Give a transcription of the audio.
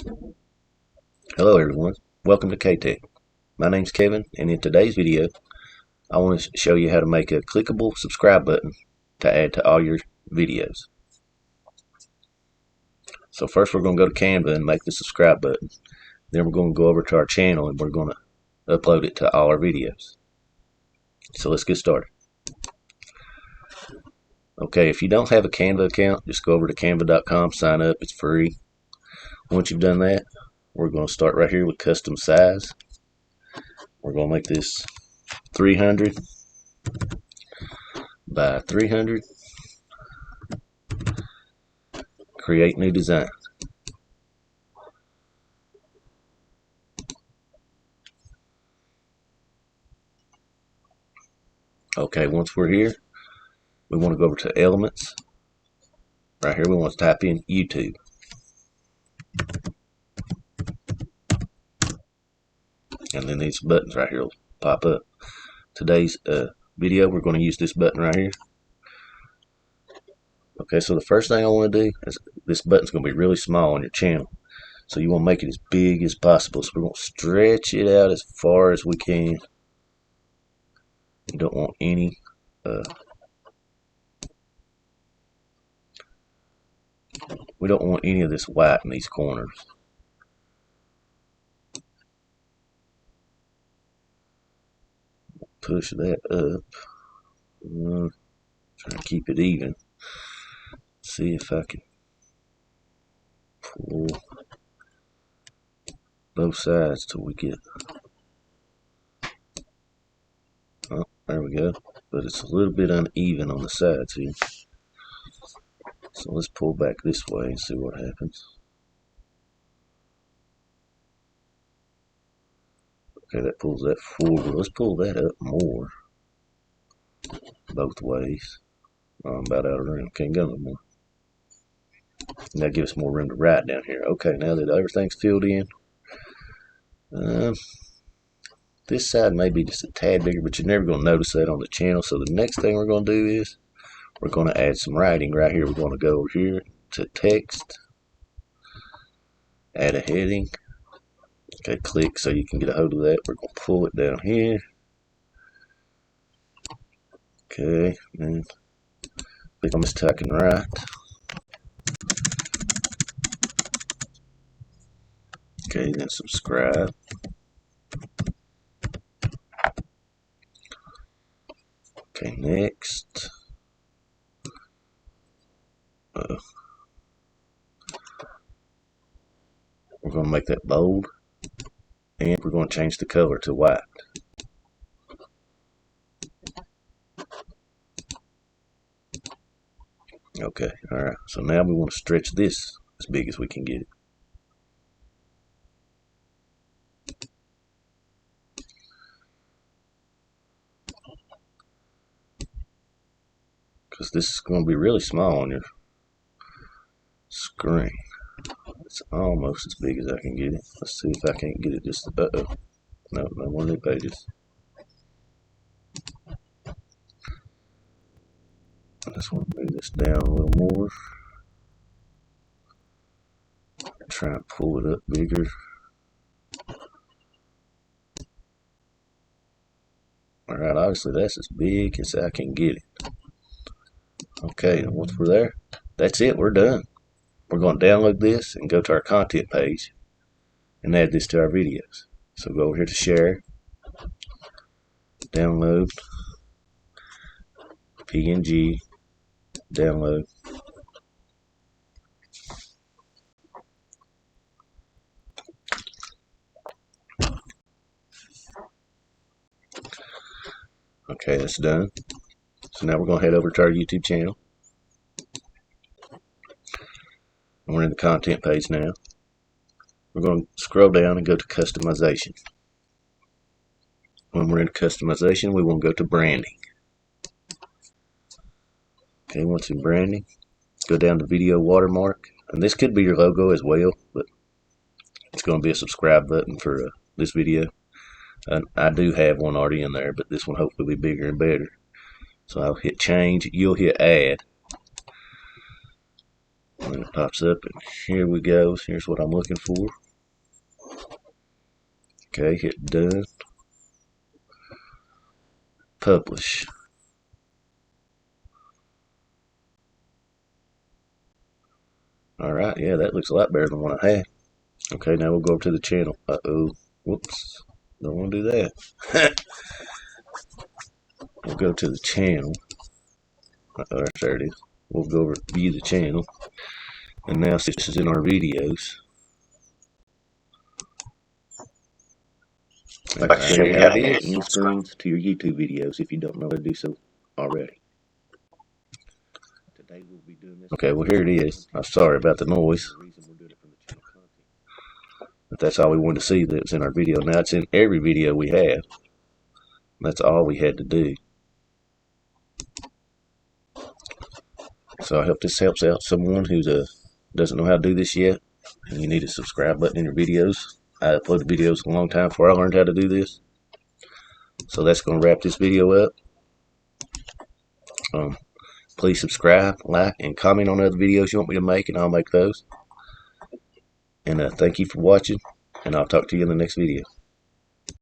Hello everyone, welcome to K-Tech. My name's Kevin, and in today's video I want to show you how to make a clickable subscribe button to add to all your videos. So first we're going to go to Canva and make the subscribe button. Then we're going to go over to our channel and we're going to upload it to all our videos. So let's get started. Okay, if you don't have a Canva account, just go over to canva.com, sign up, it's free. Once you've done that, we're going to start right here with custom size. We're going to make this 300 by 300. Create new design. Okay, once we're here, we want to go over to elements. Right here we want to type in YouTube. And then these buttons right here will pop up. Today's video, we're going to use this button right here. Okay, so the first thing I want to do is this button's going to be really small on your channel. So you want to make it as big as possible. So we're going to stretch it out as far as we can. You don't want any we don't want any of this white in these corners. Push that up. Try to keep it even. See if I can pull both sides till we get. Oh, there we go. But it's a little bit uneven on the sides here. So let's pull back this way and see what happens. Okay, that pulls that forward. Let's pull that up more. Both ways. Oh, I'm about out of room. Can't go no more. And that gives us more room to write down here. Okay, now that everything's filled in, this side may be just a tad bigger, but you're never going to notice that on the channel. So the next thing we're going to do is we're going to add some writing right here. We're going to go over here to text, add a heading. Okay, click so you can get a hold of that. We're going to pull it down here. Okay, and click on this tuck and write. Okay, then subscribe. Okay, next. We're going to make that bold. And we're going to change the color to white. Okay, alright. So now we want to stretch this as big as we can get it. Because this is going to be really small on your screen. It's almost as big as I can get it. Let's see if I can't get it just. Uh-oh. No, no more new pages. I just want to move this down a little more. Try and pull it up bigger. Alright, obviously that's as big as I can get it. Okay, and once we're there, that's it, we're done. We're going to download this and go to our content page and add this to our videos. So go over here to share, download, PNG, download. Okay, that's done. So now we're going to head over to our YouTube channel. We're in the content page now. We're going to scroll down and go to customization. When we're in customization, we want to go to branding. Okay, once in branding, go down to video watermark. And this could be your logo as well, but it's going to be a subscribe button for this video. I do have one already in there, but this one hopefully will be bigger and better. So I'll hit change, you'll hit add. And it pops up, and here we go. Here's what I'm looking for. Okay, hit done. Publish. Alright, yeah, that looks a lot better than what I had. Okay, now we'll go over to the channel. Uh-oh. Whoops. Don't want to do that. We'll go to the channel. There it is. We'll go over to view the channel. And now this is in our videos. I can show you how to add end screens to your YouTube videos if you don't know how to do so already. Today we'll be doing this. Okay, well here it is. I'm sorry about the noise. But that's all we wanted to see that's in our video. Now it's in every video we have. That's all we had to do. So I hope this helps out someone who doesn't know how to do this yet. And you need a subscribe button in your videos. I uploaded videos a long time before I learned how to do this. So that's going to wrap this video up. Please subscribe, like, and comment on other videos you want me to make, and I'll make those. And thank you for watching, and I'll talk to you in the next video.